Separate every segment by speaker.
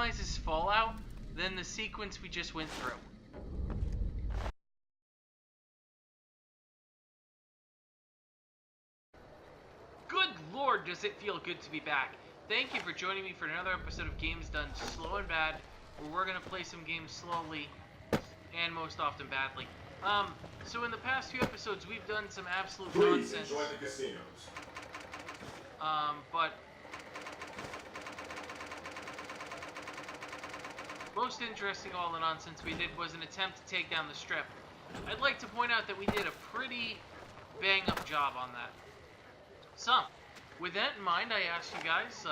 Speaker 1: minimizes fallout than the sequence we just went through. Good lord, does it feel good to be back. Thank you for joining me for another episode of Games Done Slow and Bad, where we're going to play some games slowly and most often badly. So in the past few episodes, we've done some absolute nonsense.
Speaker 2: Please enjoy the casinos.
Speaker 1: But most interesting of all the nonsense we did was an attempt to take down the strip. I'd like to point out that we did a pretty bang-up job on that. So, with that in mind, I asked you guys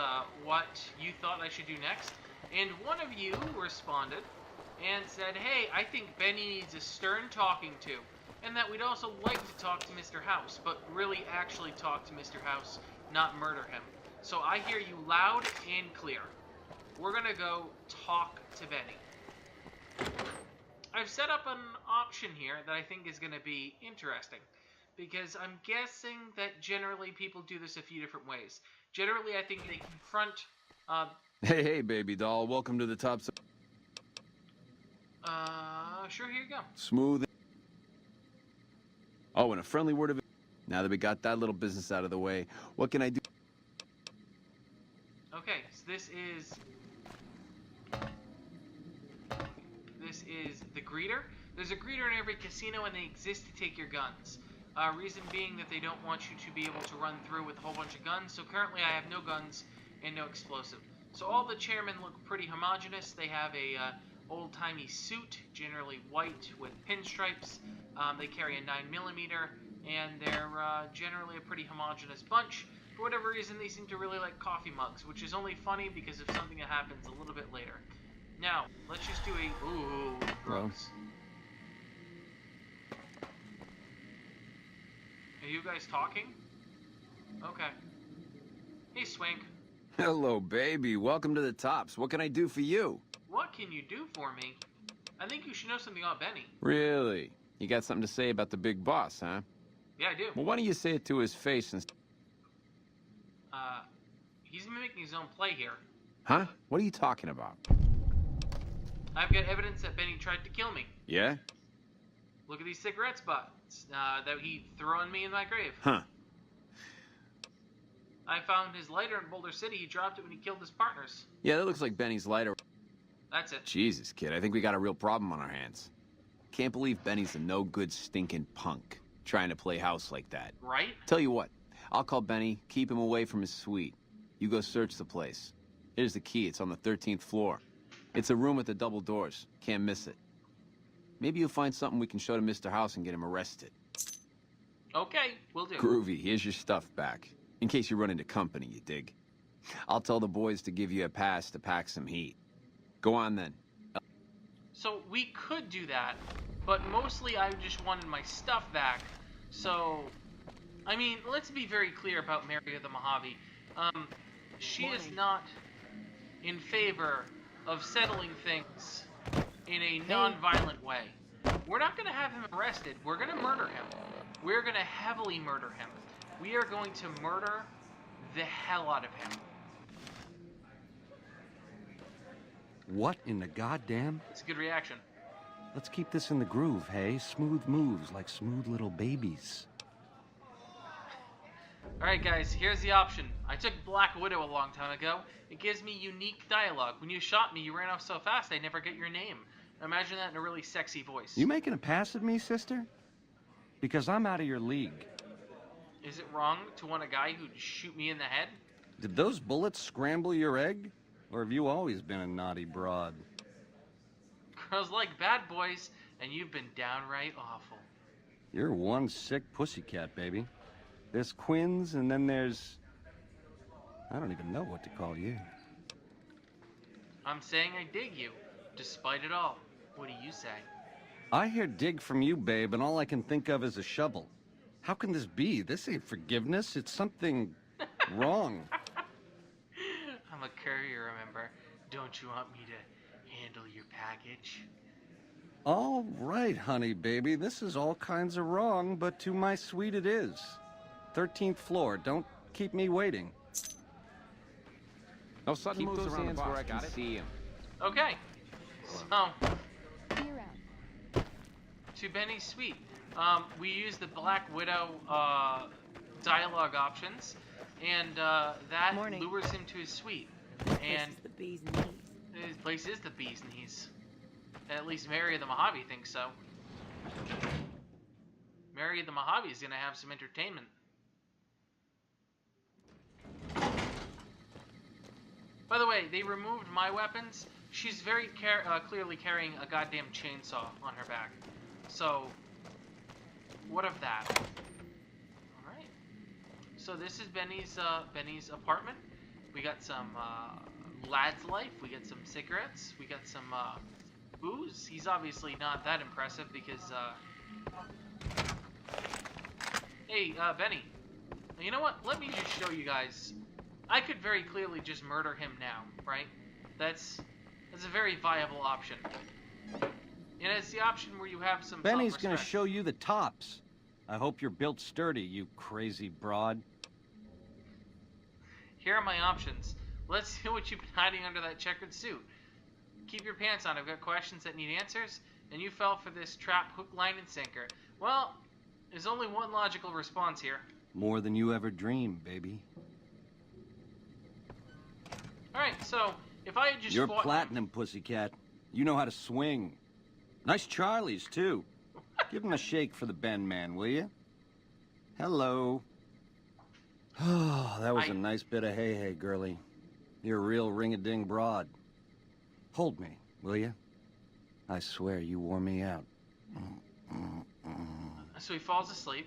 Speaker 1: what you thought I should do next, and one of you responded and said, hey, I think Benny needs a stern talking to, and that we'd also like to talk to Mr. House, but really actually talk to Mr. House, not murder him. So I hear you loud and clear. We're gonna go talk to Benny. I've set up an option here that I think is gonna be interesting, because I'm guessing that generally people do this a few different ways. Generally, I think they confront...
Speaker 3: Hey, baby doll, welcome to the top...
Speaker 1: Sure, here you go.
Speaker 3: Smooth. Oh, and a friendly word of... Now that we got that little business out of the way, what can I do?
Speaker 1: Okay, so this is the greeter. There's a greeter in every casino, and they exist to take your guns. Reason being that they don't want you to be able to run through with a whole bunch of guns. So currently I have no guns and no explosive. So all the chairmen look pretty homogenous. They have a old-timey suit, generally white with pinstripes. They carry a 9mm, and they're generally a pretty homogenous bunch. For whatever reason, they seem to really like coffee mugs, which is only funny because of something that happens a little bit later. Now, let's just do a... Ooh, gross. Are you guys talking? Okay. Hey, Swank.
Speaker 3: Hello, baby. Welcome to the tops. What can I do for you?
Speaker 1: What can you do for me? I think you should know something about Benny.
Speaker 3: Really? You got something to say about the big boss, huh?
Speaker 1: Yeah, I do.
Speaker 3: Well, why don't you say it to his face and...
Speaker 1: He's mimicking his own play here.
Speaker 3: Huh? What are you talking about?
Speaker 1: I've got evidence that Benny tried to kill me.
Speaker 3: Yeah?
Speaker 1: Look at these cigarette butts that he threw on me in my grave.
Speaker 3: Huh.
Speaker 1: I found his lighter in Boulder City. He dropped it when he killed his partners.
Speaker 3: Yeah, that looks like Benny's lighter.
Speaker 1: That's it.
Speaker 3: Jesus, kid, I think we got a real problem on our hands. Can't believe Benny's a no-good stinking punk, trying to play house like that.
Speaker 1: Right?
Speaker 3: Tell you what, I'll call Benny, keep him away from his suite. You go search the place. Here's the key, it's on the 13th floor. It's a room with the double doors, can't miss it. Maybe you'll find something we can show to Mr. House and get him arrested.
Speaker 1: Okay, will do.
Speaker 3: Groovy, here's your stuff back. In case you run into company, you dig. I'll tell the boys to give you a pass to pack some heat. Go on then.
Speaker 1: So we could do that, but mostly I just wanted my stuff back. So, I mean, let's be very clear about Mary of the Mohave. She is not in favor of settling things in a non-violent way. We're not going to have him arrested. We're going to murder him. We're going to heavily murder him. We are going to murder the hell out of him.
Speaker 4: What in the goddamn?
Speaker 1: It's a good reaction.
Speaker 4: Let's keep this in the groove, hey? Smooth moves like smooth little babies.
Speaker 1: Alright guys, here's the option. I took Black Widow a long time ago. It gives me unique dialogue. When you shot me, you ran off so fast I never get your name. Imagine that in a really sexy voice.
Speaker 4: You making a pass at me, sister? Because I'm out of your league.
Speaker 1: Is it wrong to want a guy who'd shoot me in the head?
Speaker 4: Did those bullets scramble your egg? Or have you always been a naughty broad?
Speaker 1: Girls like bad boys, and you've been downright awful.
Speaker 4: You're one sick pussycat, baby. There's Quinn's, and then there's... I don't even know what to call you.
Speaker 1: I'm saying I dig you, despite it all. What do you say?
Speaker 4: I hear dig from you, babe, and all I can think of is a shovel. How can this be? This ain't forgiveness. It's something wrong.
Speaker 1: I'm a courier, remember? Don't you want me to handle your package?
Speaker 4: All right, honey, baby. This is all kinds of wrong, but to my suite it is. 13th floor. Don't keep me waiting.
Speaker 3: No sudden moves around the box. Where I can see him.
Speaker 1: Okay. So,
Speaker 2: You're out.
Speaker 1: to Benny's suite. We use the Black Widow dialogue options, and that
Speaker 2: Morning.
Speaker 1: lures him to his suite.
Speaker 2: This
Speaker 1: And
Speaker 2: is the bee's knees.
Speaker 1: his place is the bee's knees. At least Mary of the Mojave thinks so. Mary of the Mojave is going to have some entertainment. By the way, they removed my weapons. She's very clearly carrying a goddamn chainsaw on her back. So, what of that? Alright. So this is Benny's apartment. We got some lad's life. We got some cigarettes. We got some booze. He's obviously not that impressive because... Hey, Benny. You know what? Let me just show you guys. I could very clearly just murder him now, right? That's a very viable option. And it's the option where you have some
Speaker 4: Benny's gonna
Speaker 1: self-respect.
Speaker 4: show you the tops. I hope you're built sturdy, you crazy broad.
Speaker 1: Here are my options. Let's see what you've been hiding under that checkered suit. Keep your pants on. I've got questions that need answers, and you fell for this trap, hook, line, and sinker. Well, there's only one logical response here.
Speaker 4: More than you ever dreamed, baby.
Speaker 1: Alright, so, if I had just
Speaker 4: You're
Speaker 1: fought...
Speaker 4: platinum, pussycat. You know how to swing. Nice Charlies, too. Give him a shake for the Ben man, will you? Hello. Oh, that was a nice bit of hey-hey, girlie. You're a real ring-a-ding broad. Hold me, will you? I swear you wore me out.
Speaker 1: So he falls asleep.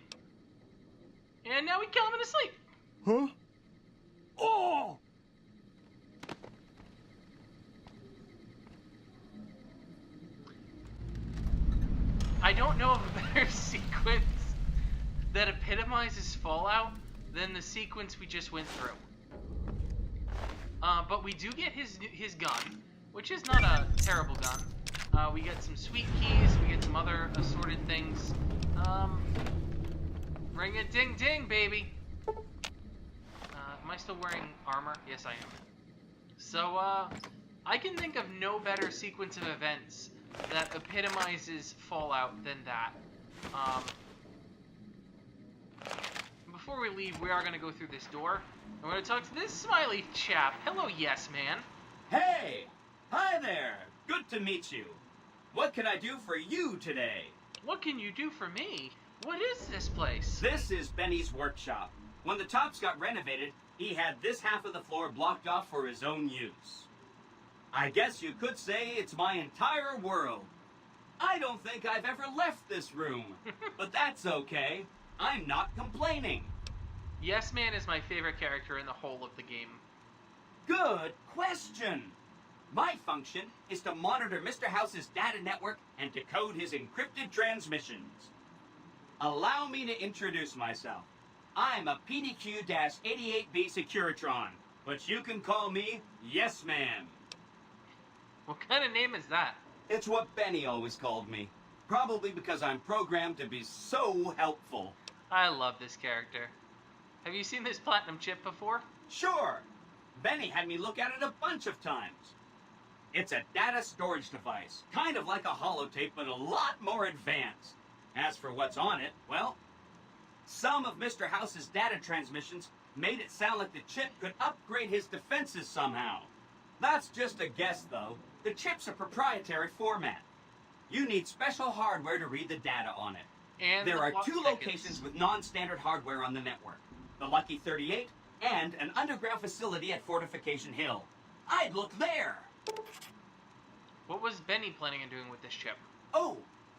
Speaker 1: And now we kill him in his sleep.
Speaker 4: Huh? Oh!
Speaker 1: I don't know of a better sequence that epitomizes Fallout than the sequence we just went through. But we do get his gun, which is not a terrible gun. We get some sweet keys, we get some other assorted things. Ring a ding ding, baby! Am I still wearing armor? Yes, I am. So, I can think of no better sequence of events that epitomizes Fallout than that. Before we leave, we are going to go through this door. And we're going to talk to this smiley chap. Hello, Yesman.
Speaker 5: Hey! Hi there! Good to meet you. What can I do for you today?
Speaker 1: What can you do for me? What is this place?
Speaker 5: This is Benny's workshop. When the tops got renovated, he had this half of the floor blocked off for his own use. I guess you could say it's my entire world. I don't think I've ever left this room, but that's okay. I'm not complaining.
Speaker 1: Yesman is my favorite character in the whole of the game.
Speaker 5: Good question. My function is to monitor Mr. House's data network and decode his encrypted transmissions. Allow me to introduce myself. I'm a PDQ-88B Securitron, but you can call me Yesman.
Speaker 1: What kind of name is that?
Speaker 5: It's what Benny always called me. Probably because I'm programmed to be so helpful.
Speaker 1: I love this character. Have you seen this platinum chip before?
Speaker 5: Sure. Benny had me look at it a bunch of times. It's a data storage device, kind of like a holotape, but a lot more advanced. As for what's on it, well, some of Mr. House's data transmissions made it sound like the chip could upgrade his defenses somehow. That's just a guess, though. The chip's a proprietary format. You need special hardware to read the data on it.
Speaker 1: And
Speaker 5: There
Speaker 1: the
Speaker 5: are
Speaker 1: plot
Speaker 5: 2
Speaker 1: thickens.
Speaker 5: locations with non-standard hardware on the network. The Lucky 38 and an underground facility at Fortification Hill. I'd look there.
Speaker 1: What was Benny planning on doing with this chip?
Speaker 5: Oh,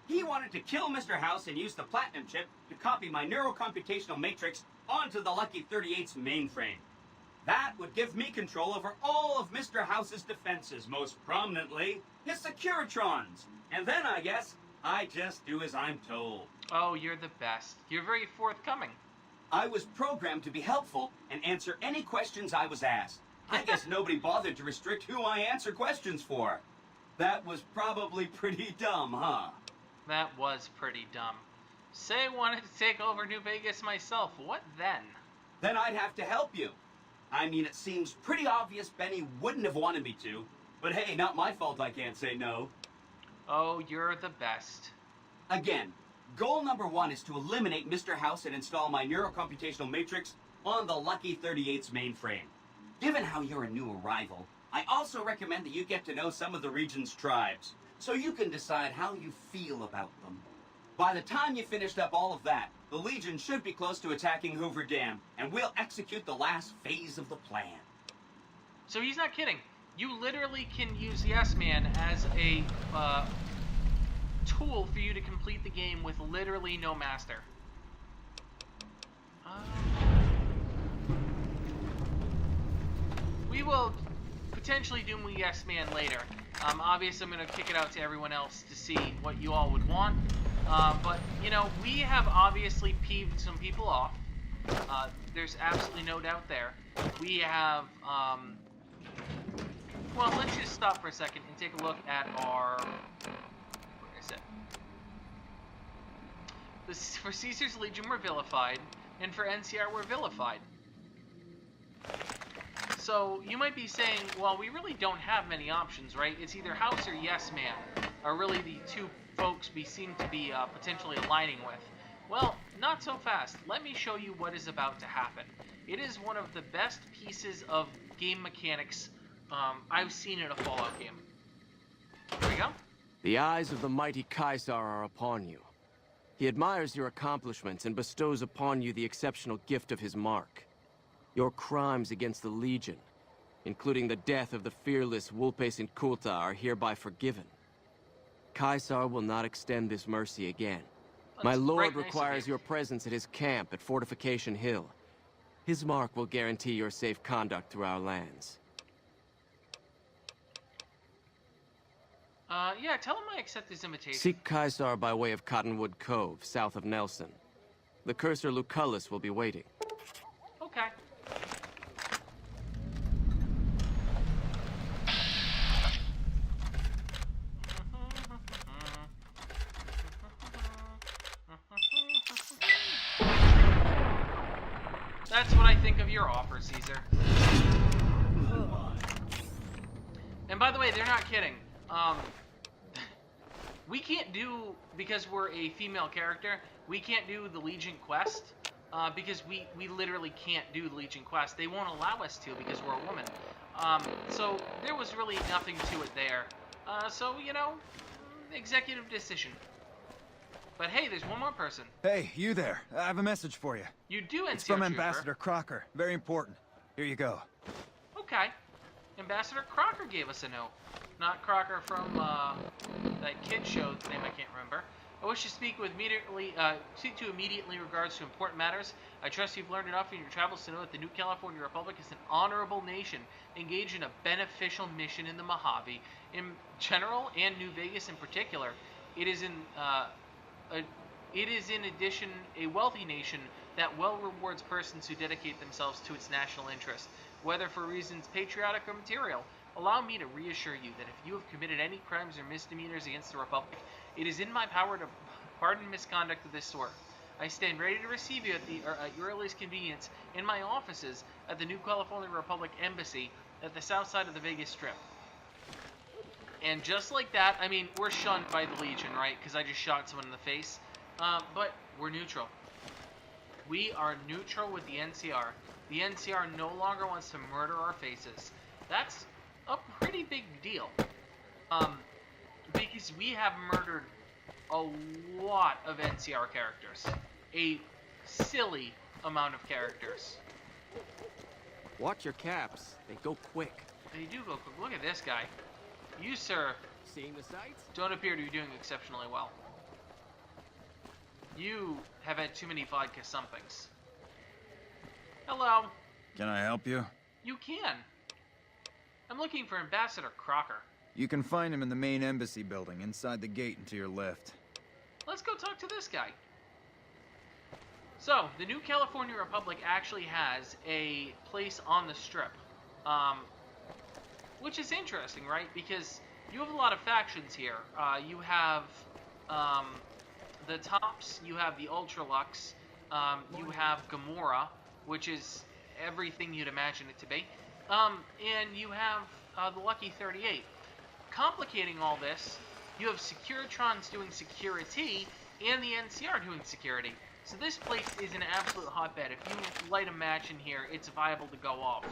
Speaker 5: he wanted to kill Mr. House and use the platinum chip to copy my neurocomputational matrix onto the Lucky 38's mainframe. That would give me control over all of Mr. House's defenses, most prominently his Securitrons. And then, I guess, I just do as I'm told.
Speaker 1: Oh, you're the best. You're very forthcoming.
Speaker 5: I was programmed to be helpful and answer any questions I was asked. I guess nobody bothered to restrict who I answer questions for. That was probably pretty dumb, huh?
Speaker 1: That was pretty dumb. Say I wanted to take over New Vegas myself. What then?
Speaker 5: Then I'd have to help you. I mean, it seems pretty obvious Benny wouldn't have wanted me to. But hey, not my fault I can't say no.
Speaker 1: Oh, you're the best.
Speaker 5: Again, goal number 1 is to eliminate Mr. House and install my neurocomputational matrix on the Lucky 38's mainframe. Given how you're a new arrival, I also recommend that you get to know some of the region's tribes, so you can decide how you feel about them. By the time you finished up all of that, the Legion should be close to attacking Hoover Dam, and we'll execute the last phase of the plan.
Speaker 1: So he's not kidding. You literally can use Yesman as a tool for you to complete the game with literally no master. We will potentially do Yesman later. Obviously, I'm going to kick it out to everyone else to see what you all would want. But, you know, we have obviously peeved some people off. There's absolutely no doubt there. We have, well, let's just stop for a second and take a look at our, where is it? For Caesar's Legion, we're vilified, and for NCR, we're vilified. So, you might be saying, well, we really don't have many options, right? It's either House or Yesman are really the two folks we seem to be potentially aligning with. Well, not so fast. Let me show you what is about to happen. It is one of the best pieces of game mechanics I've seen in a Fallout game. Here we go.
Speaker 6: The eyes of the mighty Caesar are upon you. He admires your accomplishments and bestows upon you the exceptional gift of his mark. Your crimes against the Legion, including the death of the fearless Wulpes and Kulta, are hereby forgiven. Caesar will not extend this mercy again. My lord requires your presence at his camp at Fortification Hill. His mark will guarantee your safe conduct through our lands.
Speaker 1: Yeah, tell him I accept his invitation.
Speaker 6: Seek Caesar by way of Cottonwood Cove, south of Nelson. The cursor Lucullus will be waiting.
Speaker 1: Okay. That's what I think of your offer, Caesar. And by the way, they're not kidding. We can't do, because we're a female character, we can't do the Legion quest, because we literally can't do the Legion quest. They won't allow us to because we're a woman. So there was really nothing to it there. So, you know, executive decision. But hey, there's one more person.
Speaker 7: Hey, you there. I have a message for you.
Speaker 1: You do, NCR
Speaker 7: It's from
Speaker 1: Trooper.
Speaker 7: Ambassador Crocker. Very important. Here you go.
Speaker 1: Okay. Ambassador Crocker gave us a note. Not Crocker from that kid show name I can't remember. I wish to speak to immediately in regards to important matters. I trust you've learned enough in your travels to know that the New California Republic is an honorable nation engaged in a beneficial mission in the Mohave. In general, and New Vegas in particular, it is in addition a wealthy nation that well rewards persons who dedicate themselves to its national interest, whether for reasons patriotic or material. Allow me to reassure you that if you have committed any crimes or misdemeanors against the Republic, it is in my power to pardon misconduct of this sort. I stand ready to receive you at your earliest convenience in my offices at the New California Republic Embassy at the south side of the Vegas Strip. And just like that, I mean, we're shunned by the Legion, right? Because I just shot someone in the face. But we're neutral. We are neutral with the NCR. The NCR no longer wants to murder our faces. That's a pretty big deal. Because we have murdered a lot of NCR characters. A silly amount of characters.
Speaker 6: Watch your caps. They go quick.
Speaker 1: They do go quick. Look at this guy. You, sir,
Speaker 6: Seeing the sights?
Speaker 1: don't appear to be doing exceptionally well. You have had too many vodka somethings. Hello.
Speaker 7: Can I help you?
Speaker 1: You can. I'm looking for Ambassador Crocker.
Speaker 7: You can find him in the main embassy building, inside the gate and to your left.
Speaker 1: Let's go talk to this guy. So, the New California Republic actually has a place on the Strip. Which is interesting, right? Because you have a lot of factions here. You have the Tops, you have the Ultralux, you have Gamora, which is everything you'd imagine it to be. And you have the Lucky 38. complicating all this, you have Securitrons doing security and the NCR doing security. So this place is an absolute hotbed. If you light a match in here, it's viable to go off.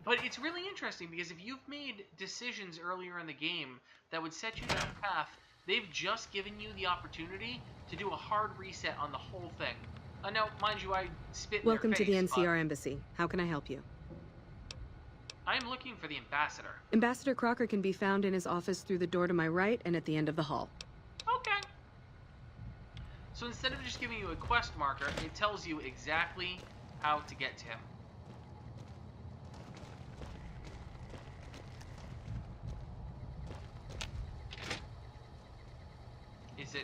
Speaker 1: But it's really interesting because if you've made decisions earlier in the game that would set you down a path, they've just given you the opportunity to do a hard reset on the whole thing. Now, mind you, I spit in
Speaker 8: Welcome
Speaker 1: their
Speaker 8: to the
Speaker 1: face,
Speaker 8: NCR Embassy. How can I help you?
Speaker 1: I'm looking for the ambassador.
Speaker 8: Ambassador Crocker can be found in his office through the door to my right and at the end of the hall.
Speaker 1: Okay. So instead of just giving you a quest marker, it tells you exactly how to get to him. Is it...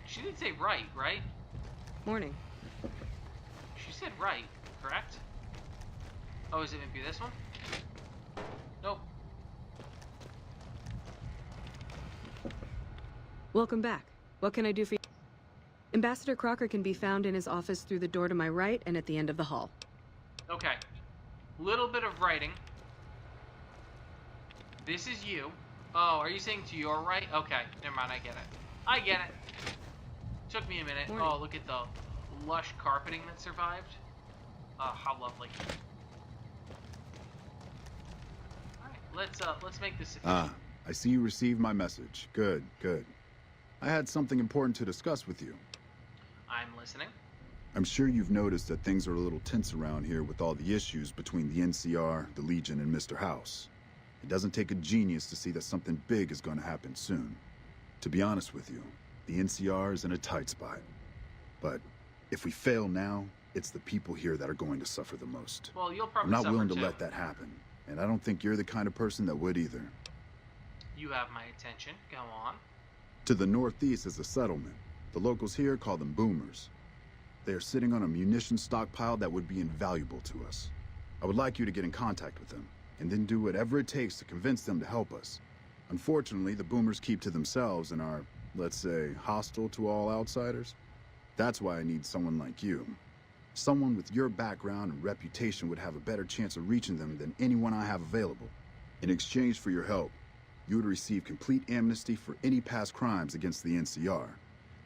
Speaker 1: She did say right?
Speaker 8: Morning.
Speaker 1: She said right, correct? Oh, is it maybe this one? Nope.
Speaker 8: Welcome back. What can I do for you? Ambassador Crocker can be found in his office through the door to my right and at the end of the hall.
Speaker 1: Okay. Little bit of writing. This is you. Oh, are you saying to your right? Okay, never mind, I get it. I get it. Took me a minute.
Speaker 8: Morning.
Speaker 1: Oh, look at the lush carpeting that survived. Oh, how lovely. Alright, let's make this efficient.
Speaker 9: Ah, I see you received my message. Good, good. I had something important to discuss with you.
Speaker 1: I'm listening.
Speaker 9: I'm sure you've noticed that things are a little tense around here with all the issues between the NCR, the Legion, and Mr. House. It doesn't take a genius to see that something big is going to happen soon. To be honest with you, the NCR is in a tight spot. But if we fail now, it's the people here that are going to suffer the most.
Speaker 1: Well, you'll
Speaker 9: I'm
Speaker 1: probably
Speaker 9: not
Speaker 1: suffer
Speaker 9: willing to
Speaker 1: too.
Speaker 9: let that happen, and I don't think you're the kind of person that would either.
Speaker 1: You have my attention. Go on.
Speaker 9: To the northeast is a settlement. The locals here call them boomers. They are sitting on a munitions stockpile that would be invaluable to us. I would like you to get in contact with them, and then do whatever it takes to convince them to help us. Unfortunately, the boomers keep to themselves and are, let's say, hostile to all outsiders. That's why I need someone like you. Someone with your background and reputation would have a better chance of reaching them than anyone I have available. In exchange for your help, you would receive complete amnesty for any past crimes against the NCR,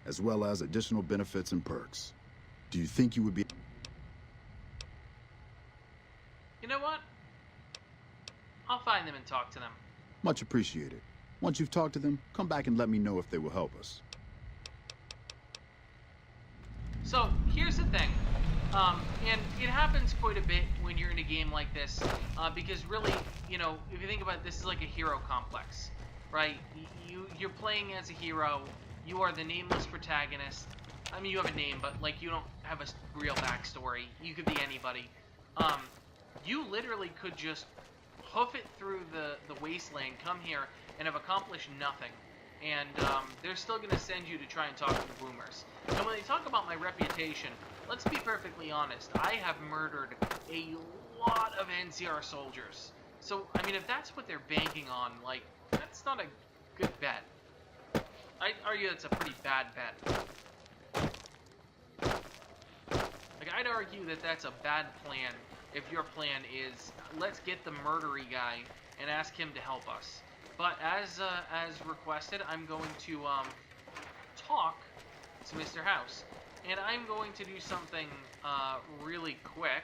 Speaker 9: as well as additional benefits and perks. Do you think you would be...
Speaker 1: You know what? I'll find them and talk to them.
Speaker 9: Much appreciated. Once you've talked to them, come back and let me know if they will help us.
Speaker 1: So, here's the thing. And it happens quite a bit when you're in a game like this, because really, you know, if you think about it, this is like a hero complex, right? You're playing as a hero, you are the nameless protagonist. I mean, you have a name, but, like, you don't have a real backstory. You could be anybody. You literally could just hoof it through the wasteland, come here, and have accomplished nothing. And they're still going to send you to try and talk to the boomers. And when they talk about my reputation, let's be perfectly honest. I have murdered a lot of NCR soldiers. So, I mean, if that's what they're banking on, like, that's not a good bet. I'd argue that's a pretty bad bet. Like, I'd argue that that's a bad plan if your plan is, let's get the murdery guy and ask him to help us. But as requested, I'm going to talk to Mr. House. And I'm going to do something really quick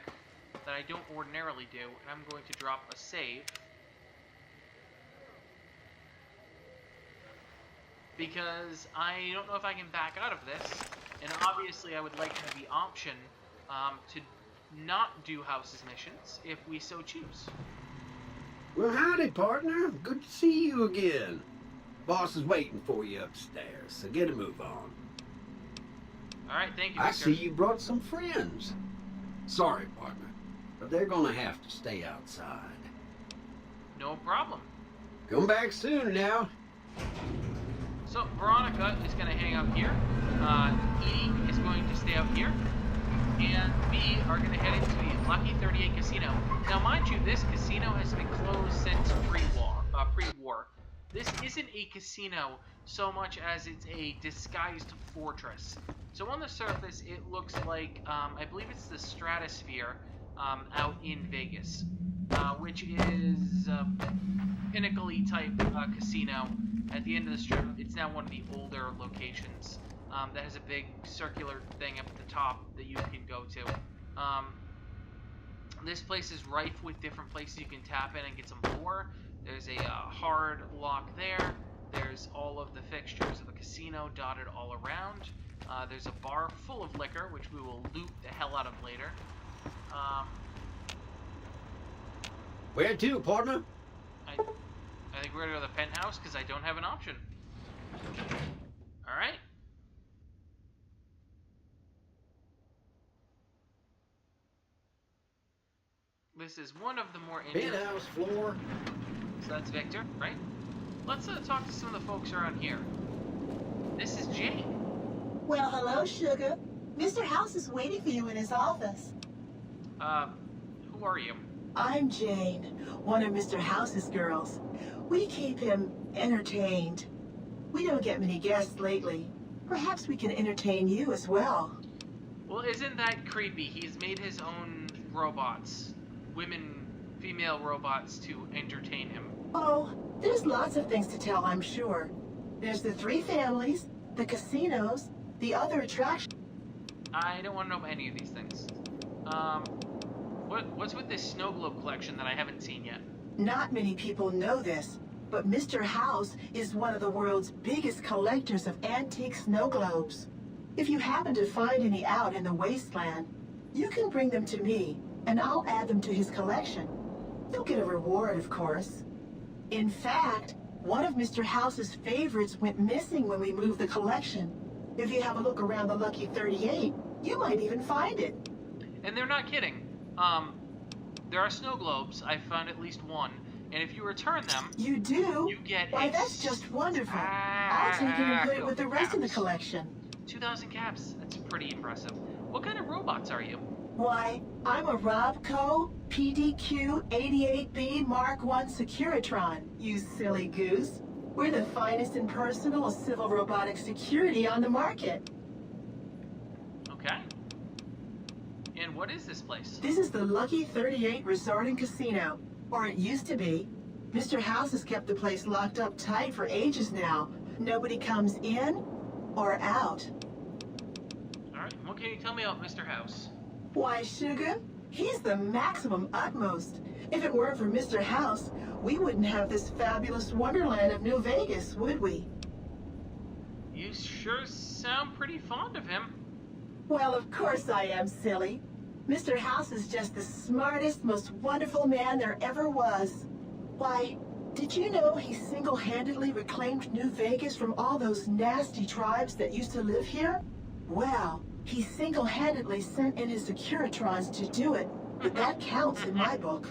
Speaker 1: that I don't ordinarily do. And I'm going to drop a save. Because I don't know if I can back out of this. And obviously I would like to have the option to not do House's missions if we so choose.
Speaker 10: Well, howdy, partner. Good to see you again. Boss is waiting for you upstairs, so get a move on.
Speaker 1: Alright, thank you,
Speaker 10: I
Speaker 1: Victor.
Speaker 10: see you brought some friends. Sorry, partner, but they're gonna have to stay outside.
Speaker 1: No problem.
Speaker 10: Come back soon now.
Speaker 1: So, Veronica is going to hang out here. Edie is going to stay out here. And we are going to head into the Lucky 38 Casino. Now, mind you, this casino has been closed since pre-war. This isn't a casino so much as it's a disguised fortress. So on the surface, it looks like, I believe it's the Stratosphere, out in Vegas, which is a pinnacle-y type casino at the end of the strip. It's now one of the older locations that has a big circular thing up at the top that you can go to. This place is rife with different places you can tap in and get some lore. There's a hard lock there. There's all of the fixtures of a casino dotted all around. There's a bar full of liquor, which we will loot the hell out of later.
Speaker 10: Where to, partner?
Speaker 1: I think we're gonna go to the penthouse because I don't have an option. Alright. This is one of the more interesting.
Speaker 10: Penthouse floor.
Speaker 1: So that's Victor, right? Let's talk to some of the folks around here. This is Jane.
Speaker 11: Well, hello, Sugar. Mr. House is waiting for you in his office.
Speaker 1: Who are you?
Speaker 11: I'm Jane, one of Mr. House's girls. We keep him entertained. We don't get many guests lately. Perhaps we can entertain you as well.
Speaker 1: Well, isn't that creepy? He's made his own robots. Female robots to entertain him.
Speaker 11: Oh, there's lots of things to tell, I'm sure. There's the 3 families, the casinos, the other attractions.
Speaker 1: I don't want to know about any of these things. What's with this snow globe collection that I haven't seen yet?
Speaker 11: Not many people know this, but Mr. House is one of the world's biggest collectors of antique snow globes. If you happen to find any out in the wasteland, you can bring them to me, and I'll add them to his collection. You'll get a reward, of course. In fact, one of Mr. House's favorites went missing when we moved the collection. If you have a look around the Lucky 38, you might even find it.
Speaker 1: And they're not kidding. There are snow globes. I found at least one. And if you return them...
Speaker 11: You do?
Speaker 1: You get
Speaker 11: Why, that's just wonderful. I'll take it and put it with the rest of the collection.
Speaker 1: 2,000 caps. That's pretty impressive. What kind of robots are you?
Speaker 11: Why, I'm a Robco PDQ-88B Mark I Securitron, you silly goose. We're the finest in personal civil robotic security on the market.
Speaker 1: Okay. And what is this place?
Speaker 11: This is the Lucky 38 Resort and Casino, or it used to be. Mr. House has kept the place locked up tight for ages now. Nobody comes in or out.
Speaker 1: Alright, what can you tell me about Mr. House?
Speaker 11: Why, Sugar, he's the maximum utmost. If it weren't for Mr. House, we wouldn't have this fabulous wonderland of New Vegas, would we?
Speaker 1: You sure sound pretty fond of him.
Speaker 11: Well, of course I am, silly. Mr. House is just the smartest, most wonderful man there ever was. Why, did you know he single-handedly reclaimed New Vegas from all those nasty tribes that used to live here? Well, he single-handedly sent in his Securitrons to do it, but that counts in my book.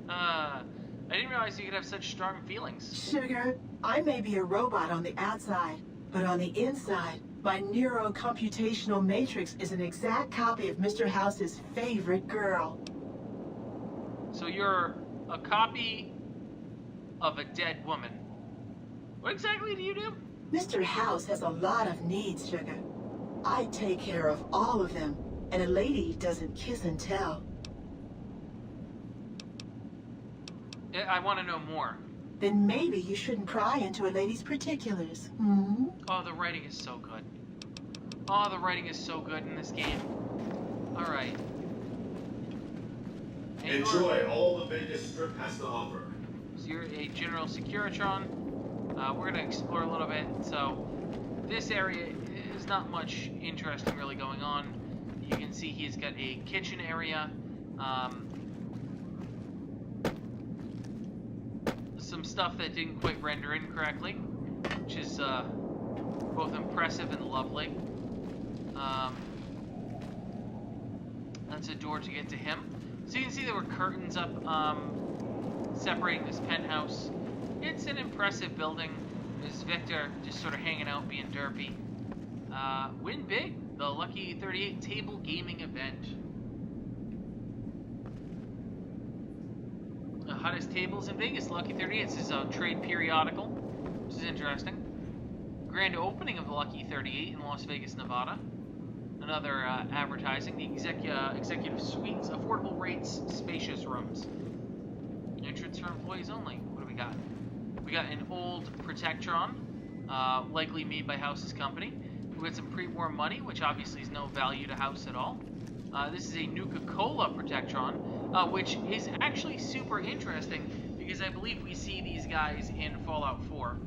Speaker 1: I didn't realize you could have such strong feelings.
Speaker 11: Sugar, I may be a robot on the outside, but on the inside, my neuro-computational matrix is an exact copy of Mr. House's favorite girl.
Speaker 1: So you're a copy of a dead woman. What exactly do you do?
Speaker 11: Mr. House has a lot of needs, Sugar. I take care of all of them, and a lady doesn't kiss and tell.
Speaker 1: I want to know more.
Speaker 11: Then maybe you shouldn't pry into a lady's particulars, hmm?
Speaker 1: Oh, the writing is so good. Oh, the writing is so good in this game. Alright.
Speaker 12: Enjoy all the Vegas Strip has to offer.
Speaker 1: So you're a General Securitron. We're going to explore a little bit. So, this area is not much interesting really going on. You can see he's got a kitchen area. Some stuff that didn't quite render in correctly, which is both impressive and lovely. That's a door to get to him. So you can see there were curtains up separating this penthouse. It's an impressive building. There's Victor just sort of hanging out, being derpy. Win big, the Lucky 38 table gaming event. The hottest tables in Vegas, Lucky 38. This is a trade periodical, which is interesting. Grand opening of the Lucky 38 in Las Vegas, Nevada. Another advertising, the executive suites, affordable rates, spacious rooms. Entrance for employees only. What do we got? We got an old Protectron, likely made by House's company. We got some pre-war money, which obviously is no value to House at all. This is a Nuka-Cola Protectron, which is actually super interesting because I believe we see these guys in Fallout 4.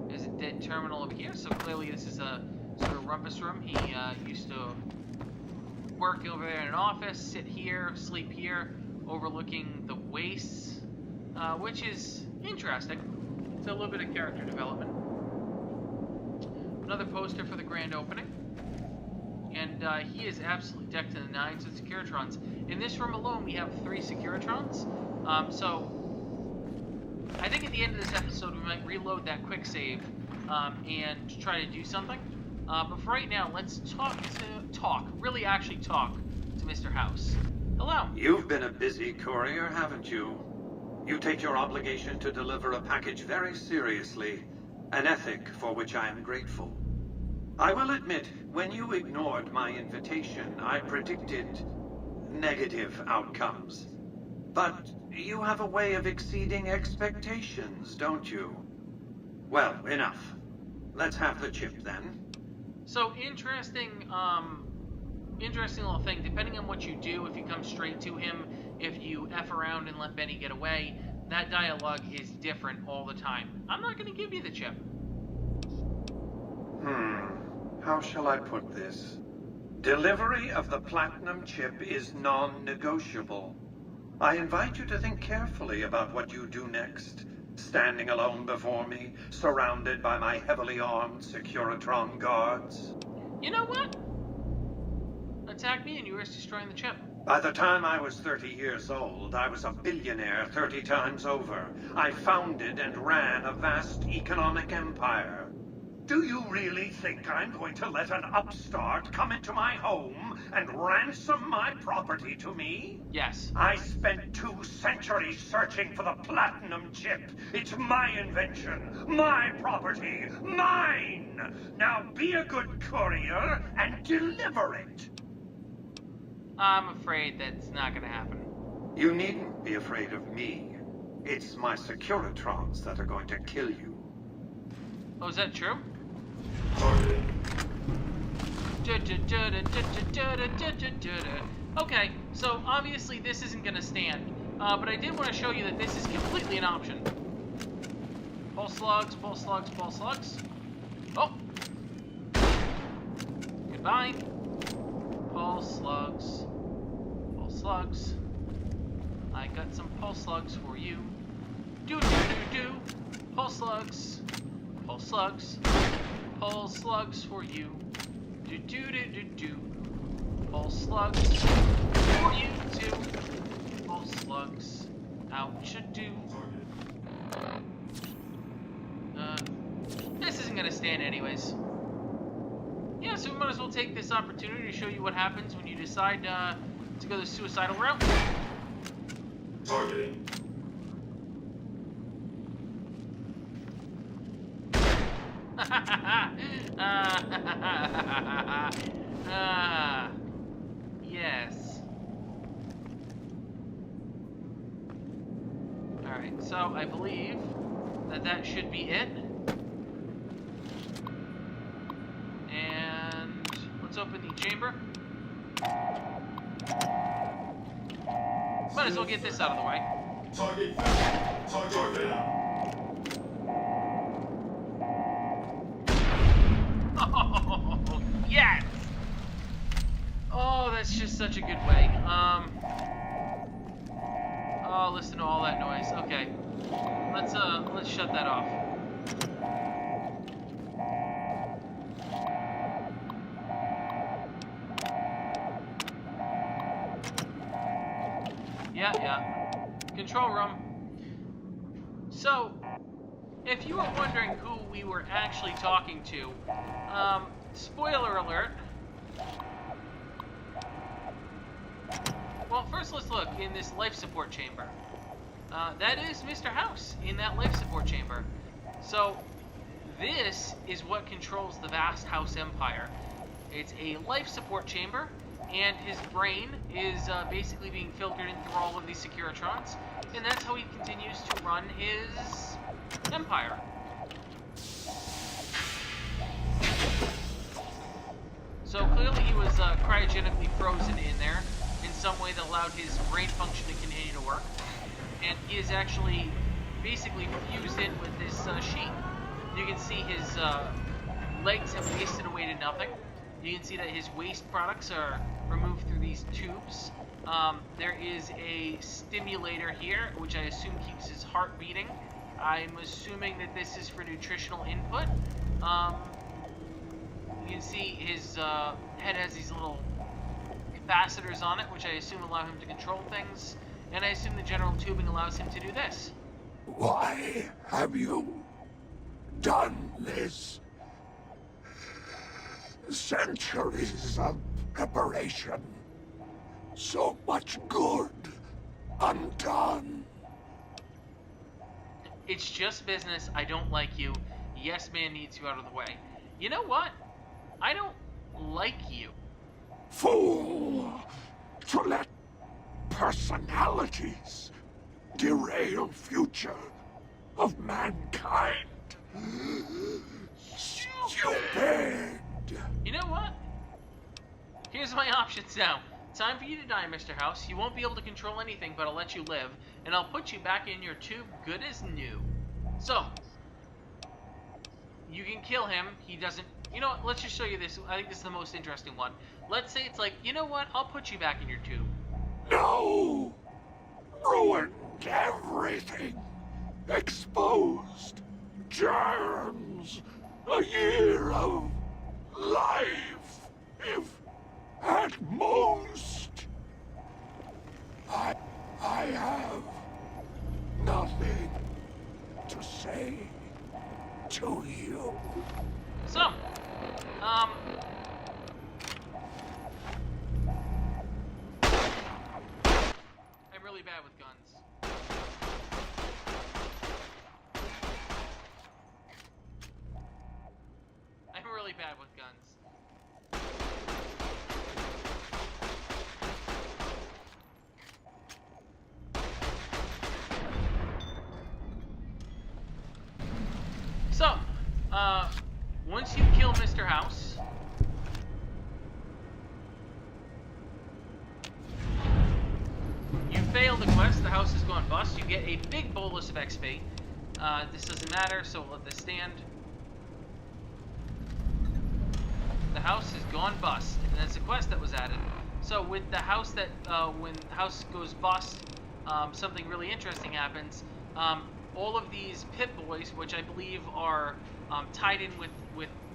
Speaker 1: There's a dead terminal over here, so clearly this is a sort of rumpus room. He used to work over there in an office, sit here, sleep here, overlooking the wastes, which is interesting. It's a little bit of character development. Another poster for the grand opening. And he is absolutely decked to the nines with Securitrons. In this room alone, we have 3 Securitrons. So I think at the end of this episode, we might reload that quick save and try to do something. But for right now, let's really actually talk to Mr. House. Hello.
Speaker 13: You've been a busy courier, haven't you? You take your obligation to deliver a package very seriously, an ethic for which I am grateful. I will admit, when you ignored my invitation, I predicted negative outcomes. But you have a way of exceeding expectations, don't you? Well, enough. Let's have the chip, then.
Speaker 1: So, interesting little thing. Depending on what you do, if you come straight to him, if you F around and let Benny get away, that dialogue is different all the time. I'm not going to give you the chip.
Speaker 13: How shall I put this? Delivery of the platinum chip is non-negotiable. I invite you to think carefully about what you do next. Standing alone before me, surrounded by my heavily armed Securitron guards.
Speaker 1: You know what? Attack me and you risk destroying the chip.
Speaker 13: By the time I was 30 years old, I was a billionaire 30 times over. I founded and ran a vast economic empire. Do you really think I'm going to let an upstart come into my home and ransom my property to me?
Speaker 1: Yes.
Speaker 13: I spent 2 centuries searching for the platinum chip. It's my invention, my property, mine! Now be a good courier and deliver it.
Speaker 1: I'm afraid that's not going to happen.
Speaker 13: You needn't be afraid of me. It's my Securitrons that are going to kill you.
Speaker 1: Oh, is that true? Okay, so obviously this isn't going to stand, but I did want to show you that this is completely an option. Pulse slugs, pulse slugs, pulse slugs. Oh! Goodbye. Pulse slugs. Pulse slugs. I got some pulse slugs for you. Do-do-do-do. Pulse slugs. Pulse slugs. Pulse slugs for you. Do-do-do-do-do. Pulse slugs for you too. Pulse slugs. Ouch-a-do. This isn't gonna stand anyways. Yeah, so we might as well take this opportunity to show you what happens when you decide to go the suicidal route.
Speaker 12: Targeting.
Speaker 1: Yes. Alright, so I believe that that should be it. And let's open the chamber. Might as well get this out of the way.
Speaker 12: Target found. Target found.
Speaker 1: Oh, yes! Oh, that's just such a good way. Oh, listen to all that noise. Okay. Let's shut that off. Yeah. Control room. So, if you were wondering who we were actually talking to, spoiler alert. Well, first let's look in this life support chamber. That is Mr. House in that life support chamber. So, This is what controls the vast House Empire. It's a life support chamber, and his brain is basically being filtered in through all of these Securitrons, and that's how he continues to run his empire. So clearly he was cryogenically frozen in there in some way that allowed his brain function to continue to work, and he is actually basically fused in with this sheet. You can see his legs have wasted away to nothing. You can see that his waste products are removed through these tubes. There is a stimulator here, which I assume keeps his heart beating. I'm assuming that this is for nutritional input. You can see his head has these little capacitors on it, which I assume allow him to control things. And I assume the general tubing allows him to do this.
Speaker 12: Why have you done this? Centuries of preparation. So much good undone.
Speaker 1: It's just business. I don't like you. Yesman needs you out of the way. You know what? I don't like you.
Speaker 12: Fool! To let personalities derail future of mankind. Stupid!
Speaker 1: You know what? Here's my options now. Time for you to die, Mr. House. You won't be able to control anything, but I'll let you live, and I'll put you back in your tube good as new. So, you can kill him. He doesn't... You know what? Let's just show you this. I think this is the most interesting one. Let's say it's like, you know what? I'll put you back in your tube.
Speaker 12: No! Ruined everything. Exposed germs. A year of life, if at most. I have nothing to say to you.
Speaker 1: So, I'm really bad with guns. I'm really bad with guns. So, once you kill Mr. House, you fail the quest, the house has gone bust, you get a big bolus of XP. This doesn't matter, so we'll let this stand. The house has gone bust, and that's a quest that was added. So with the house that, when the house goes bust, something really interesting happens. All of these Pit Boys, which I believe are tied in with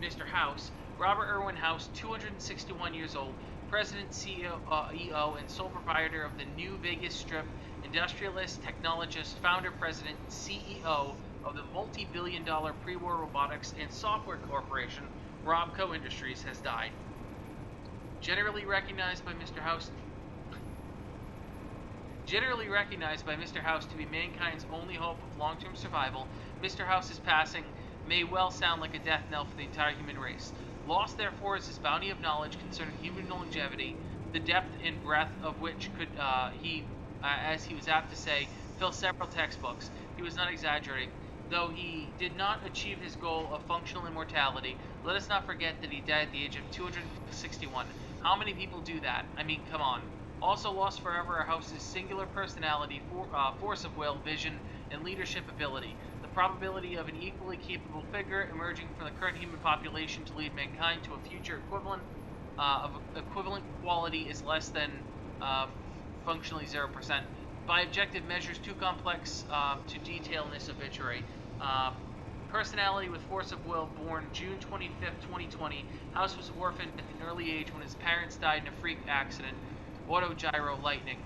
Speaker 1: Mr. House, Robert Irwin House, 261 years old, President, CEO, and sole proprietor of the New Vegas Strip, industrialist, technologist, founder, president, CEO of the multi-billion-dollar pre-war robotics and software corporation, Robco Industries, has died. Generally recognized by Mr. House to be mankind's only hope of long-term survival, Mr. House's passing may well sound like a death knell for the entire human race. Lost, therefore, is his bounty of knowledge concerning human longevity, the depth and breadth of which could, as he was apt to say, fill several textbooks. He was not exaggerating. Though he did not achieve his goal of functional immortality, let us not forget that he died at the age of 261. How many people do that? I mean, come on. Also lost forever are House's singular personality, force of will, vision, and leadership ability. The probability of an equally capable figure emerging from the current human population to lead mankind to a future equivalent of equivalent quality is less than functionally 0%. By objective measures, too complex to detail in this obituary. Personality with force of will, born June 25th, 2020. House was orphaned at an early age when his parents died in a freak accident. Autogyro lightning.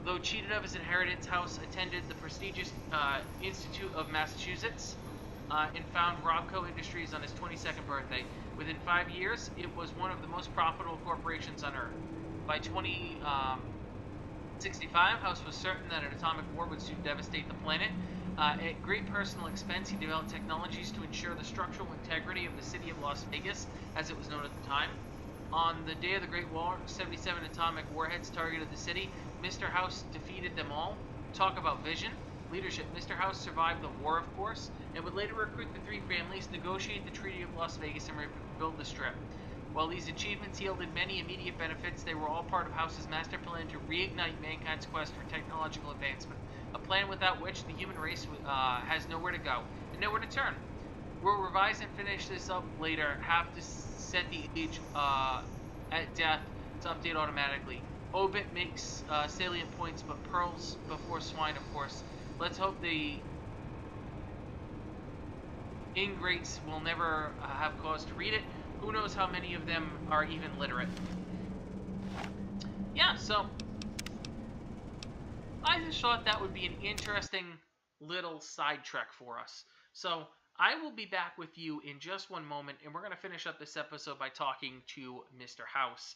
Speaker 1: Though cheated of his inheritance, House attended the prestigious Institute of Massachusetts and found Robco Industries on his 22nd birthday. Within 5 years, it was one of the most profitable corporations on Earth. By 2065, House was certain that an atomic war would soon devastate the planet. At great personal expense, he developed technologies to ensure the structural integrity of the city of Las Vegas, as it was known at the time. On the day of the Great War, 77 atomic warheads targeted the city. Mr. House defeated them all. Talk about vision. Leadership. Mr. House survived the war, of course, and would later recruit the three families, negotiate the Treaty of Las Vegas, and rebuild the Strip. While these achievements yielded many immediate benefits, they were all part of House's master plan to reignite mankind's quest for technological advancement. A plan without which the human race has nowhere to go and nowhere to turn. We'll revise and finish this up later. Have to set the age at death to update automatically. Obit makes salient points, but pearls before swine, of course. Let's hope the ingrates will never have cause to read it. Who knows how many of them are even literate. Yeah, so I just thought that would be an interesting little side trek for us. So I will be back with you in just one moment, and we're going to finish up this episode by talking to Mr. House.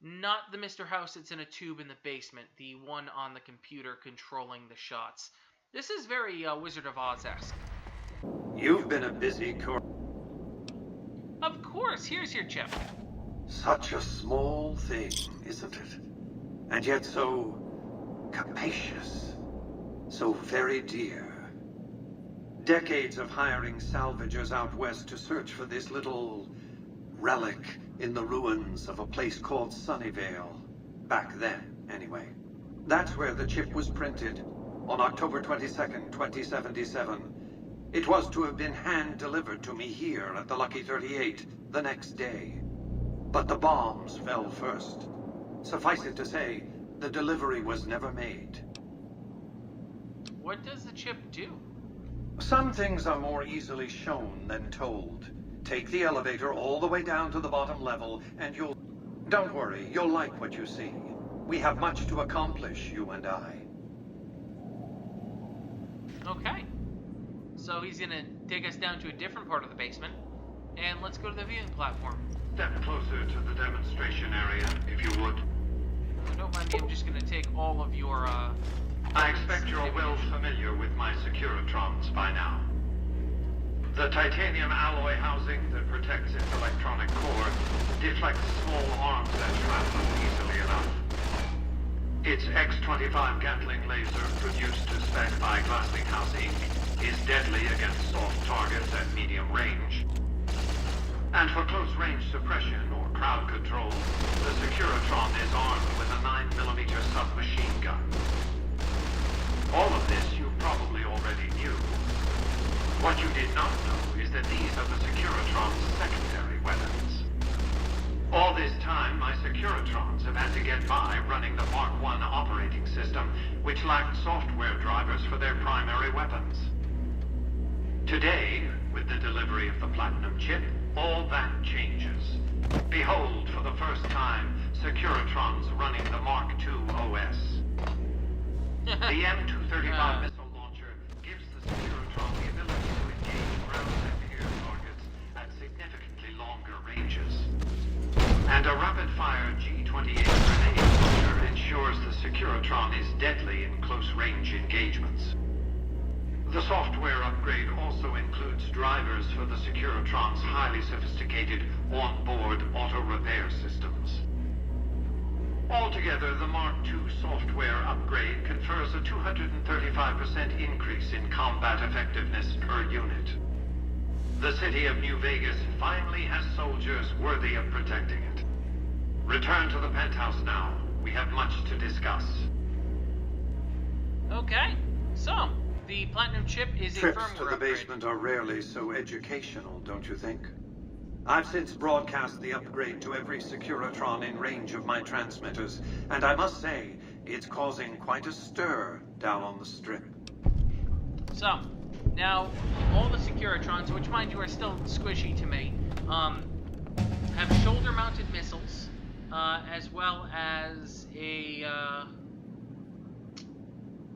Speaker 1: Not the Mr. House that's in a tube in the basement, the one on the computer controlling the shots. This is very Wizard of Oz-esque.
Speaker 13: You've been a busy
Speaker 1: Of course, here's your chip.
Speaker 13: Such a small thing, isn't it? And yet so capacious, so very dear. Decades of hiring salvagers out west to search for this little relic in the ruins of a place called Sunnyvale. Back then, anyway. That's where the chip was printed, on October 22nd, 2077. It was to have been hand-delivered to me here at the Lucky 38 the next day. But the bombs fell first. Suffice it to say, the delivery was never made.
Speaker 1: What does the chip do?
Speaker 13: Some things are more easily shown than told. Take the elevator all the way down to the bottom level, and you'll... Don't worry, you'll like what you see. We have much to accomplish, you and I.
Speaker 1: Okay. So he's gonna take us down to a different part of the basement, and let's go to the viewing platform.
Speaker 13: Step closer to the demonstration area, if you would.
Speaker 1: Don't mind me, I'm just gonna take all of your,
Speaker 13: I expect you're well familiar with my Securitrons by now. The titanium alloy housing that protects its electronic core deflects small arms that shrapnel easily enough. Its X-25 Gatling laser, produced to spec by Glassinghouse Inc., is deadly against soft targets at medium range. And for close-range suppression or crowd control, the Securitron is armed with a 9mm submachine gun. All of this you probably already knew. What you did not know is that these are the Securitron's secondary weapons. All this time, my Securitrons have had to get by running the Mark I operating system, which lacked software drivers for their primary weapons. Today, with the delivery of the Platinum chip, all that changes. Behold, for the first time, Securitrons running the Mark II OS. The M235 missile launcher gives the Securitron the ability to engage ground and air targets at significantly longer ranges. And a rapid-fire G-28 grenade launcher ensures the Securitron is deadly in close-range engagements. The software upgrade also includes drivers for the Securitron's highly sophisticated on-board auto-repair systems. Altogether, the Mark II software upgrade confers a 235% increase in combat effectiveness per unit. The city of New Vegas finally has soldiers worthy of protecting it. Return to the penthouse now. We have much to discuss.
Speaker 1: Okay, so the Platinum chip is a firmware
Speaker 13: Trips to the
Speaker 1: upgrade.
Speaker 13: basement are rarely so educational, don't you think? I've since broadcast the upgrade to every Securitron in range of my transmitters, and I must say, it's causing quite a stir down on the Strip.
Speaker 1: So, now, all the Securitrons, which mind you are still squishy to me, have shoulder-mounted missiles, as well as a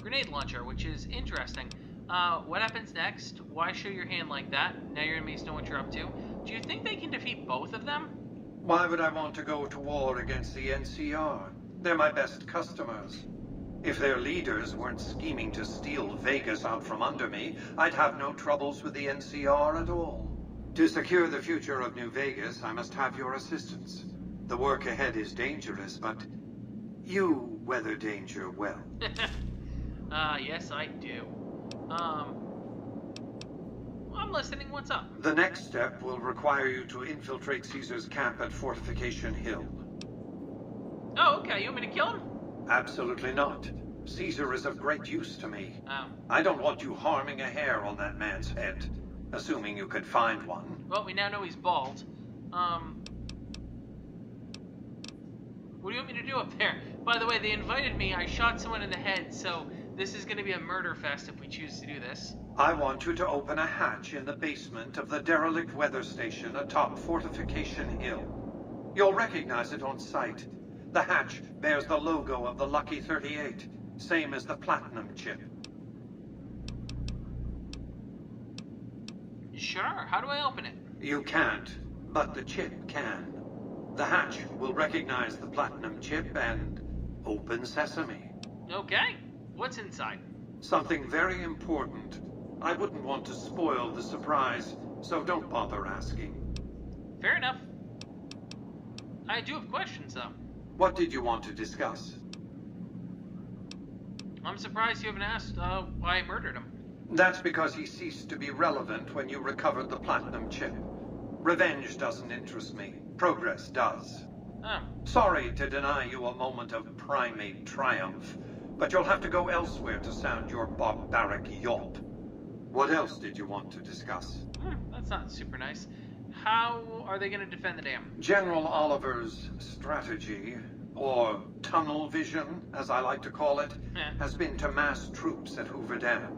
Speaker 1: grenade launcher, which is interesting. What happens next? Why show your hand like that? Now your enemies know what you're up to. Do you think they can defeat both of them?
Speaker 13: Why would I want to go to war against the NCR? They're my best customers. If their leaders weren't scheming to steal Vegas out from under me, I'd have no troubles with the NCR at all. To secure the future of New Vegas, I must have your assistance. The work ahead is dangerous, but you weather danger well.
Speaker 1: Yes, I do. I'm listening. What's up?
Speaker 13: The next step will require you to infiltrate Caesar's camp at Fortification Hill.
Speaker 1: Oh, okay. You want me to kill him?
Speaker 13: Absolutely not. Caesar is of great use to me.
Speaker 1: Oh.
Speaker 13: I don't want you harming a hair on that man's head, assuming you could find one.
Speaker 1: Well, we now know he's bald. What do you want me to do up there? By the way, they invited me. I shot someone in the head, so this is going to be a murder fest if we choose to do this.
Speaker 13: I want you to open a hatch in the basement of the derelict weather station atop Fortification Hill. You'll recognize it on sight. The hatch bears the logo of the Lucky 38, same as the platinum chip.
Speaker 1: Sure. How do I open it?
Speaker 13: You can't, but the chip can. The hatch will recognize the platinum chip and open sesame.
Speaker 1: Okay. What's inside?
Speaker 13: Something very important. I wouldn't want to spoil the surprise, so don't bother asking.
Speaker 1: Fair enough. I do have questions, though.
Speaker 13: What did you want to discuss?
Speaker 1: I'm surprised you haven't asked why I murdered him.
Speaker 13: That's because he ceased to be relevant when you recovered the platinum chip. Revenge doesn't interest me. Progress does.
Speaker 1: Oh.
Speaker 13: Sorry to deny you a moment of primate triumph, but you'll have to go elsewhere to sound your barbaric yelp. What else did you want to discuss?
Speaker 1: That's not super nice. How are they going to defend the dam?
Speaker 13: General Oliver's strategy, or tunnel vision, as I like to call it, has been to mass troops at Hoover Dam.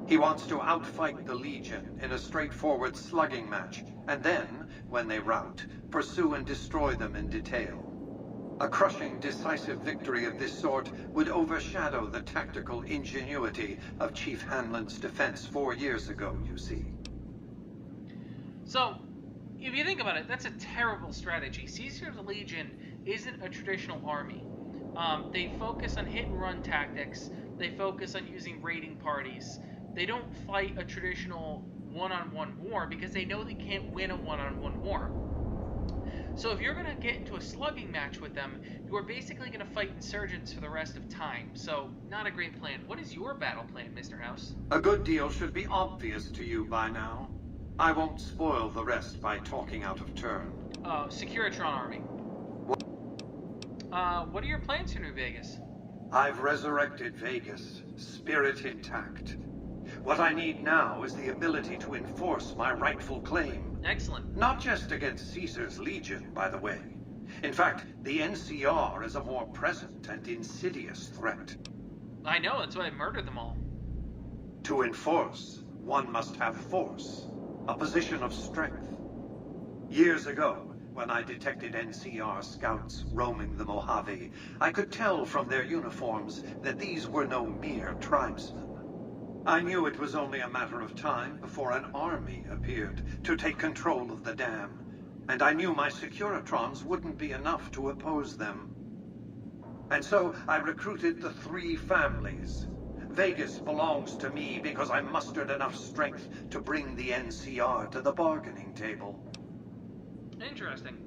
Speaker 13: He wants to outfight the Legion in a straightforward slugging match, and then, when they rout, pursue and destroy them in detail. A crushing, decisive victory of this sort would overshadow the tactical ingenuity of Chief Hanlon's defense 4 years ago, you see.
Speaker 1: So, if you think about it, that's a terrible strategy. Caesar's Legion isn't a traditional army. They focus on hit-and-run tactics. They focus on using raiding parties. They don't fight a traditional one-on-one war because they know they can't win a one-on-one war. So if you're going to get into a slugging match with them, you are basically going to fight insurgents for the rest of time. So, not a great plan. What is your battle plan, Mr. House?
Speaker 13: A good deal should be obvious to you by now. I won't spoil the rest by talking out of turn.
Speaker 1: Securitron Army. What are your plans for New Vegas?
Speaker 13: I've resurrected Vegas, spirit intact. What I need now is the ability to enforce my rightful claim.
Speaker 1: Excellent.
Speaker 13: Not just against Caesar's Legion, by the way. In fact, the NCR is a more present and insidious threat.
Speaker 1: I know, that's why I murdered them all.
Speaker 13: To enforce, one must have force, a position of strength. Years ago, when I detected NCR scouts roaming the Mohave, I could tell from their uniforms that these were no mere tribesmen. I knew it was only a matter of time before an army appeared to take control of the dam, and I knew my Securitrons wouldn't be enough to oppose them. And so I recruited the 3 families. Vegas belongs to me because I mustered enough strength to bring the NCR to the bargaining table.
Speaker 1: Interesting.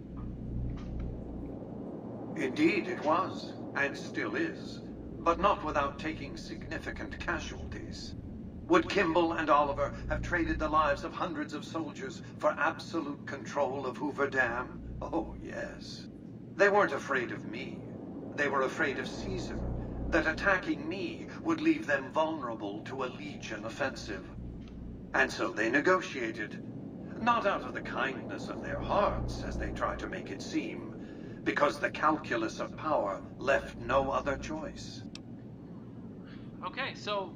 Speaker 13: Indeed it was, and still is, but not without taking significant casualties. Would Kimball and Oliver have traded the lives of hundreds of soldiers for absolute control of Hoover Dam? Oh, yes. They weren't afraid of me. They were afraid of Caesar, that attacking me would leave them vulnerable to a Legion offensive. And so they negotiated, not out of the kindness of their hearts, as they try to make it seem, because the calculus of power left no other choice.
Speaker 1: Okay, so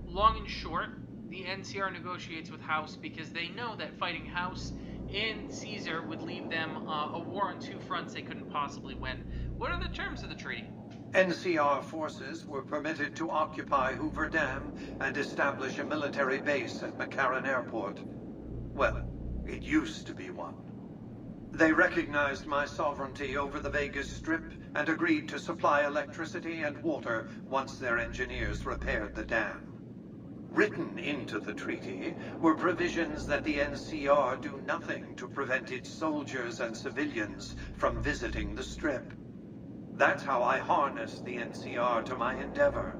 Speaker 1: long and short, the NCR negotiates with House because they know that fighting House and Caesar would leave them a war on 2 fronts they couldn't possibly win. What are the terms of the treaty?
Speaker 13: NCR forces were permitted to occupy Hoover Dam and establish a military base at McCarran Airport. Well, it used to be one. They recognized my sovereignty over the Vegas Strip and agreed to supply electricity and water once their engineers repaired the dam. Written into the treaty were provisions that the NCR do nothing to prevent its soldiers and civilians from visiting the Strip. That's how I harnessed the NCR to my endeavor.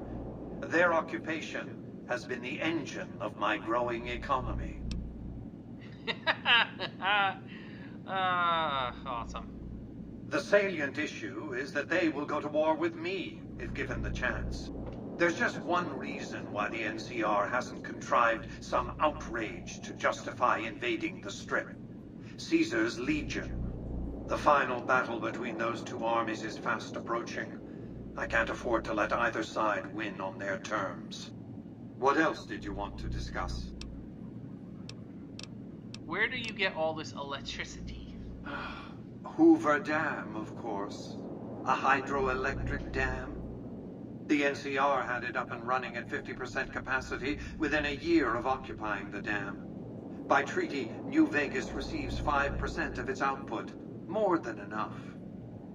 Speaker 13: Their occupation has been the engine of my growing economy.
Speaker 1: Awesome.
Speaker 13: The salient issue is that they will go to war with me if given the chance. There's just one reason why the NCR hasn't contrived some outrage to justify invading the Strip. Caesar's Legion. The final battle between those two armies is fast approaching. I can't afford to let either side win on their terms. What else did you want to discuss?
Speaker 1: Where do you get all this electricity?
Speaker 13: Hoover Dam, of course. A hydroelectric dam. The NCR had it up and running at 50% capacity within a year of occupying the dam. By treaty, New Vegas receives 5% of its output. More than enough.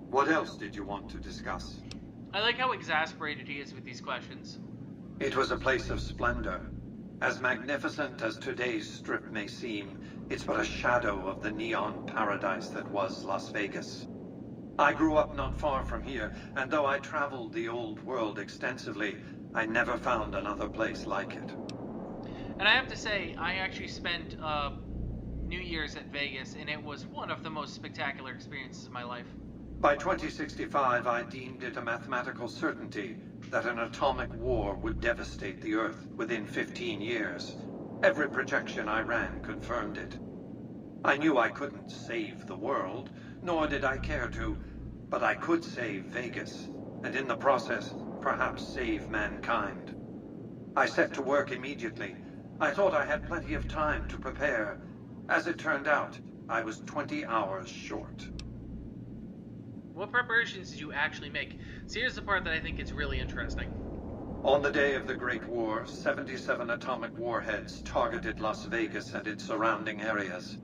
Speaker 13: What else did you want to discuss?
Speaker 1: I like how exasperated he is with these questions.
Speaker 13: It was a place of splendor. As magnificent as today's Strip may seem, it's but a shadow of the neon paradise that was Las Vegas. I grew up not far from here, and though I traveled the old world extensively, I never found another place like it.
Speaker 1: And I have to say, I actually spent New Year's at Vegas, and it was one of the most spectacular experiences of my life.
Speaker 13: By 2065, I deemed it a mathematical certainty that an atomic war would devastate the Earth within 15 years. Every projection I ran confirmed it. I knew I couldn't save the world, nor did I care to, but I could save Vegas, and in the process, perhaps save mankind. I set to work immediately. I thought I had plenty of time to prepare. As it turned out, I was 20 hours short.
Speaker 1: What preparations did you actually make? So here's the part that I think is really interesting.
Speaker 13: On the day of the Great War, 77 atomic warheads targeted Las Vegas and its surrounding areas.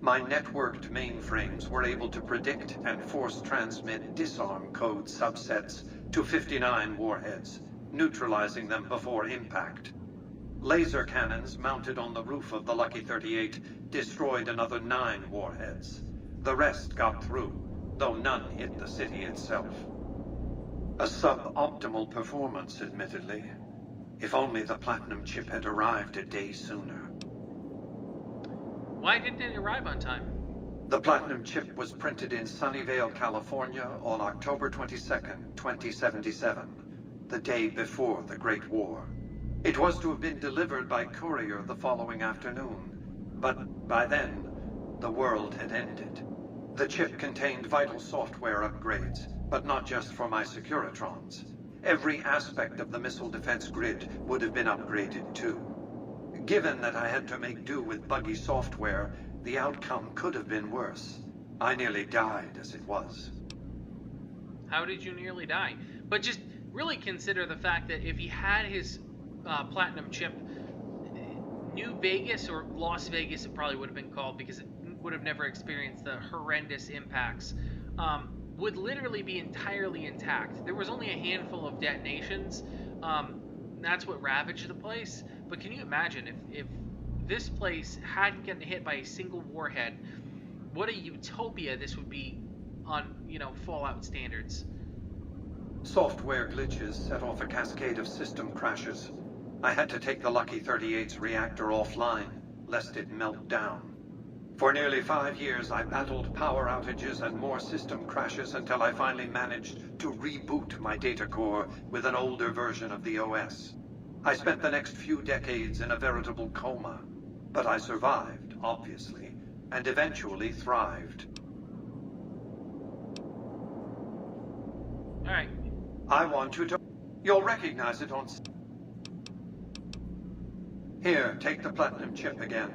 Speaker 13: My networked mainframes were able to predict and force transmit disarm code subsets to 59 warheads, neutralizing them before impact. Laser cannons mounted on the roof of the Lucky 38 destroyed another 9 warheads. The rest got through, though none hit the city itself. A suboptimal performance, admittedly. If only the platinum chip had arrived a day sooner.
Speaker 1: Why didn't it arrive on time?
Speaker 13: The platinum chip was printed in Sunnyvale, California on October 22nd, 2077, the day before the Great War. It was to have been delivered by courier the following afternoon, but by then, the world had ended. The chip contained vital software upgrades, but not just for my Securitrons. Every aspect of the missile defense grid would have been upgraded too. Given that I had to make do with buggy software, the outcome could have been worse. I nearly died as it was.
Speaker 1: How did you nearly die? But just really consider the fact that if he had his platinum chip, New Vegas, or Las Vegas it probably would have been called because it would have never experienced the horrendous impacts, would literally be entirely intact. There was only a handful of detonations. That's what ravaged the place. But can you imagine if this place hadn't gotten hit by a single warhead, what a utopia this would be on, Fallout standards.
Speaker 13: Software glitches set off a cascade of system crashes. I had to take the Lucky 38's reactor offline, lest it melt down. For nearly 5 years, I battled power outages and more system crashes until I finally managed to reboot my data core with an older version of the OS. I spent the next few decades in a veritable coma, but I survived, obviously, and eventually thrived.
Speaker 1: All right.
Speaker 13: I want you to... You'll recognize it on... Here, take the platinum chip again.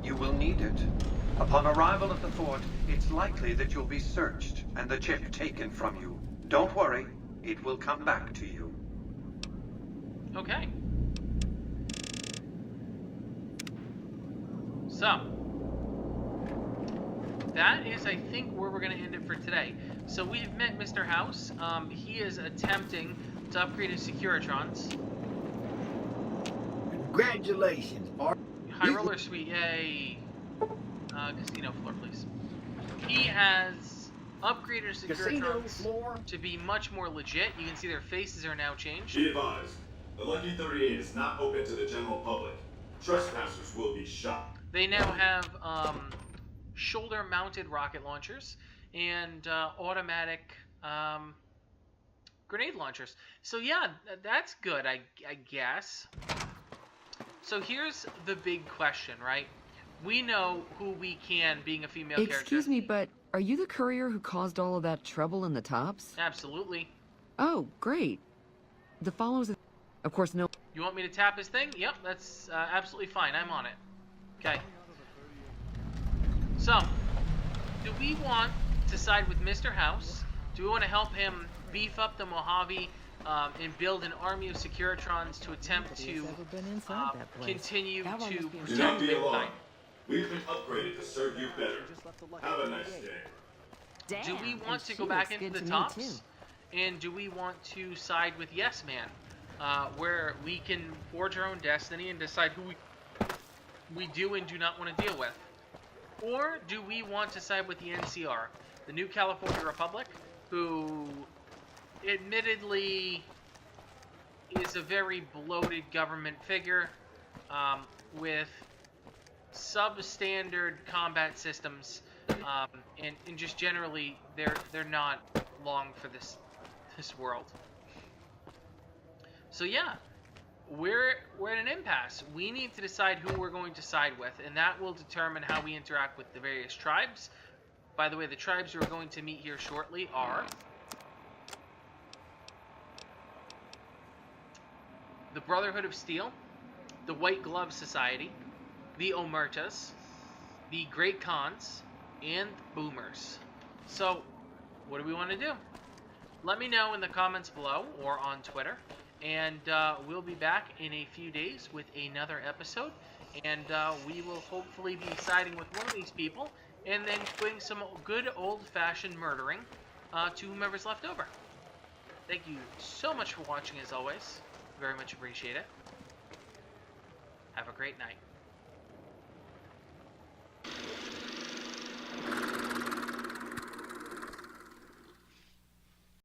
Speaker 13: You will need it. Upon arrival at the fort, it's likely that you'll be searched and the chip taken from you. Don't worry, it will come back to you.
Speaker 1: Okay. So, that is, I think, where we're going to end it for today. So we've met Mr. House. He is attempting to upgrade his Securitrons.
Speaker 10: Congratulations, partner.
Speaker 1: High roller suite, yay. Casino floor, please. He has upgraded his Securitrons to be much more legit. You can see their faces are now changed.
Speaker 14: Be advised, the Lucky 38 is not open to the general public. Trespassers will be shot.
Speaker 1: They now have shoulder-mounted rocket launchers and automatic grenade launchers. So yeah, that's good, I guess. So here's the big question, right? We know who we can, being a female character.
Speaker 15: Excuse me, but are you the courier who caused all of that trouble in the tops?
Speaker 1: Absolutely.
Speaker 15: Oh, great. The follows... Of course, no...
Speaker 1: You want me to tap his thing? Yep, that's absolutely fine. I'm on it. Okay. So, do we want to side with Mr. House? Do we want to help him beef up the Mohave and build an army of Securitrons to attempt to continue to protect
Speaker 14: Do not be
Speaker 1: Big
Speaker 14: alarmed.
Speaker 1: Night?
Speaker 14: We've been upgraded to serve you better. Have a nice day.
Speaker 1: Do we want to go back into the tops? And do we want to side with Yesman? Where we can forge our own destiny and decide who we do and do not want to deal with? Or do we want to side with the NCR, the New California Republic, who admittedly is a very bloated government figure with substandard combat systems, and just generally they're not long for this world. So yeah, we're at an impasse. We need to decide who we're going to side with, and that will determine how we interact with the various tribes. By the way, the tribes who are going to meet here shortly are the Brotherhood of Steel, the White Glove Society, the Omertas, the Great Khans, and Boomers. So, what do we want to do? Let me know in the comments below or on Twitter. And we'll be back in a few days with another episode. And we will hopefully be siding with one of these people and then doing some good old-fashioned murdering to whomever's left over. Thank you so much for watching, as always. Very much appreciate it. Have a great night.